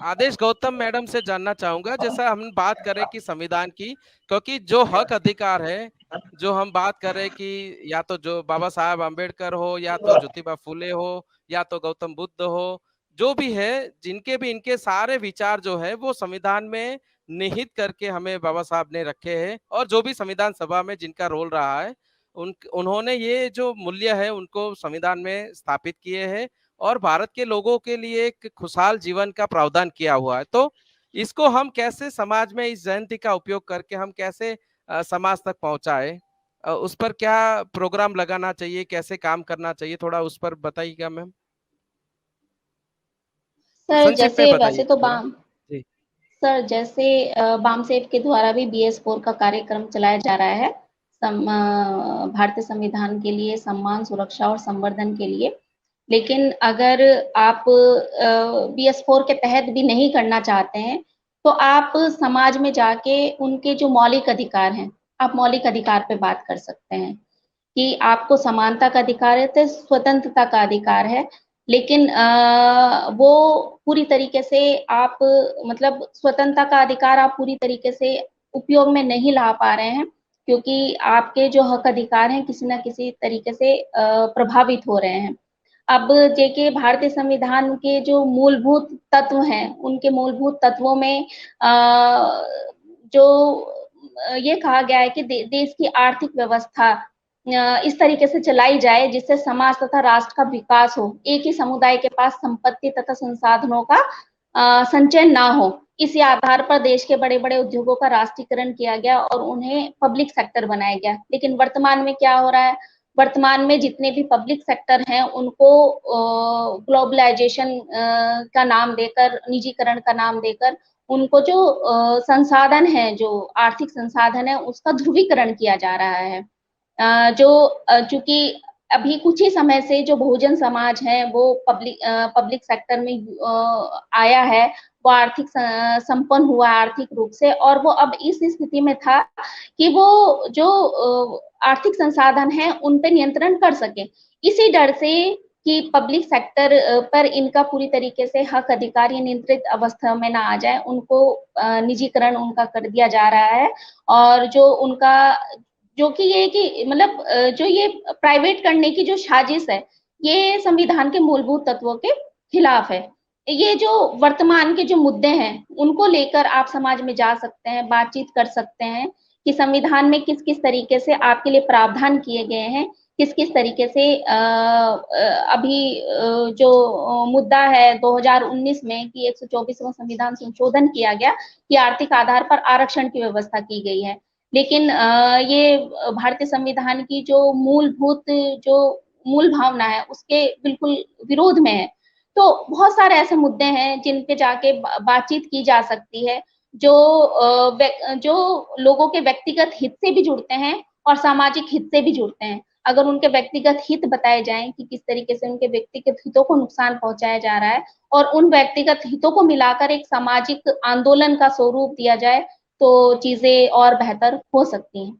आदेश Gautam madam से जानना चाहूंगा, जैसा हम बात करें कि संविधान की, क्योंकि जो हक अधिकार है, जो हम बात करें कि या तो जो बाबा साहब अम्बेडकर हो, या तो ज्योतिबा फुले हो, या तो गौतम बुद्ध हो, जो भी है, जिनके भी इनके सारे विचार जो है वो संविधान में निहित करके हमें बाबा साहब ने रखे हैं, और जो भी संविधान सभा में जिनका रोल रहा है, उन्होंने ये जो मूल्य है उनको संविधान में स्थापित किए हैं, और भारत के लोगों के लिए एक खुशहाल जीवन का प्रावधान किया हुआ है। तो इसको हम कैसे समाज में इस जयंती का उपयोग करके हम कैसे समाज तक पहुंचाए, उस पर क्या प्रोग्राम लगाना चाहिए, कैसे काम करना चाहिए, थोड़ा उस पर बताइएगा मैम। सर संक्षिप्त में जैसे वैसे तो बताइएगा थोड़ा। जी। सर जैसे बामसेफ के द्वारा भी BS4 का कार्यक्रम चलाया जा रहा है भारतीय संविधान के लिए सम्मान, सुरक्षा और संवर्धन के लिए। लेकिन अगर आप BS4 के तहत भी नहीं करना चाहते हैं, तो आप समाज में जाके उनके जो मौलिक अधिकार हैं, आप मौलिक अधिकार पे बात कर सकते हैं कि आपको समानता का अधिकार है, तो स्वतंत्रता का अधिकार है। लेकिन वो पूरी तरीके से आप मतलब स्वतंत्रता का अधिकार आप पूरी तरीके से उपयोग में नहीं ला पा रहे हैं, क्योंकि आपके जो हक अधिकार हैं किसी न किसी तरीके से प्रभावित हो रहे हैं। अब देखिए भारतीय संविधान के जो मूलभूत तत्व हैं, उनके मूलभूत तत्वों में जो ये कहा गया है कि देश की आर्थिक व्यवस्था इस तरीके से चलाई जाए जिससे समाज तथा राष्ट्र का विकास हो, एक ही समुदाय के पास संपत्ति तथा संसाधनों का संचय ना हो। इसी आधार पर देश के बड़े-बड़े उद्योगों का राष्ट्रीयकरण किया गया और उन्हें पब्लिक सेक्टर बनाया गया। लेकिन वर्तमान में क्या हो रहा है? वर्तमान में जितने भी पब्लिक सेक्टर हैं उनको ग्लोबलाइजेशन का नाम देकर, निजीकरण का नाम देकर उनको जो संसाधन है, जो आर्थिक संसाधन है, उसका ध्रुवीकरण किया जा रहा है। चूँकि अभी कुछ ही समय से जो बहुजन समाज है वो पब्लिक सेक्टर में आया है, वो आर्थिक संपन्न हुआ आर्थिक रूप से, और वो अब इस स्थिति में था कि वो जो आर्थिक संसाधन है उन पे नियंत्रण कर सके। इसी डर से कि पब्लिक सेक्टर पर इनका पूरी तरीके से हक अधिकार नियंत्रित अवस्था में ना आ जाए, उनको निजीकरण उनका कर दिया जा रहा है। और जो उनका जो कि ये कि मतलब जो ये प्राइवेट करने की जो साजिश है, ये संविधान के मूलभूत तत्वों के खिलाफ है। ये जो वर्तमान के जो मुद्दे हैं, उनको लेकर आप समाज में जा सकते हैं, बातचीत कर सकते हैं कि संविधान में किस-किस तरीके से आपके लिए प्रावधान किए गए हैं, किस-किस तरीके से अभी जो मुद्दा है 2019 में कि 124वां संविधान संशोधन किया गया कि आर्थिक आधार पर आरक्षण की व्यवस्था की गई है। लेकिन ये भारतीय संविधान की जो मूलभूत जो मूल भावना है, उसके बिल्कुल विरोध में है। तो बहुत सारे ऐसे मुद्दे हैं जिन पे जाके बातचीत की जा सकती है, जो लोगों के व्यक्तिगत हित से भी जुड़ते हैं और सामाजिक हित से भी जुड़ते हैं। अगर उनके व्यक्तिगत हित बताए जाएँ कि किस तरीके से उनके व्यक्तिगत हितों को नुकसान पहुँचाया जा रहा है, और उन व्यक्तिगत हितों को मिलाकर एक सामाजिक आंदोलन का स्वरूप दिया जाए, तो चीज़ें और बेहतर हो सकती हैं।